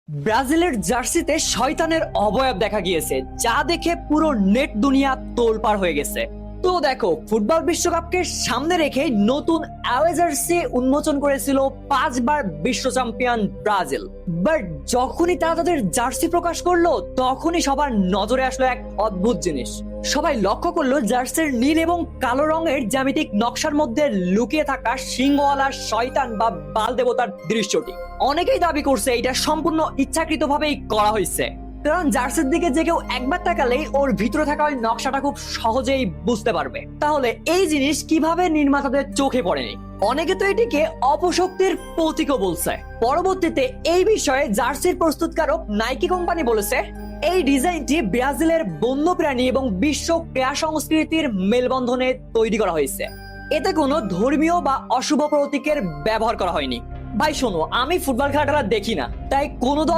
ব্রাজিলের জার্সিতে শয়তানের অবয়ব দেখা গিয়েছে, যা দেখে পুরো নেট দুনিয়া তোলপাড় হয়ে গেছে। তো দেখো, ফুটবল বিশ্বকাপকে সামনে রেখে নতুন অ্যাওয়ে জার্সি উন্মোচন করেছিল 5বার বিশ্ব চ্যাম্পিয়ন ব্রাজিল। বাট যখনই তারা তাদের জার্সি প্রকাশ করলো, তখনই সবার নজরে আসলো এক অদ্ভুত জিনিস। সবাই লক্ষ্য করলো জার্সির নীল এবং কালো রঙের জ্যামিতিক নকশার মধ্যে লুকিয়ে থাকা সিংহওয়ালা শয়তান বা বাল দেবতার দৃশ্যটি। অনেকেই দাবি করছে এটা সম্পূর্ণ ইচ্ছাকৃতভাবেই করা হয়েছে, কারণ জার্সির দিকে যে কেউ একবার তাকালেই ওর ভিতরে থাকা ওই নকশাটা খুব সহজেই বুঝতে পারবে। তাহলে এই জিনিস কিভাবে নির্মাতাদের চোখে পড়েনি? অনেকে তো এটিকে অপশক্তির প্রতীকও বলছে। পরবর্তীতে এই বিষয়ে জার্সির প্রস্তুতকারক নাইকি কোম্পানি বলেছে, এই ডিজাইনটি ব্রাজিলের বন্যপ্রাণী এবং বিশ্ব ক্রীড়া সংস্কৃতির মেলবন্ধনে তৈরি করা হয়েছে। এতে কোনো ধর্মীয় বা অশুভ প্রতীকের ব্যবহার করা হয়নি। ভাই শোনো, আমি ফুটবল খেলাটা দেখি না, তাই কোনো দল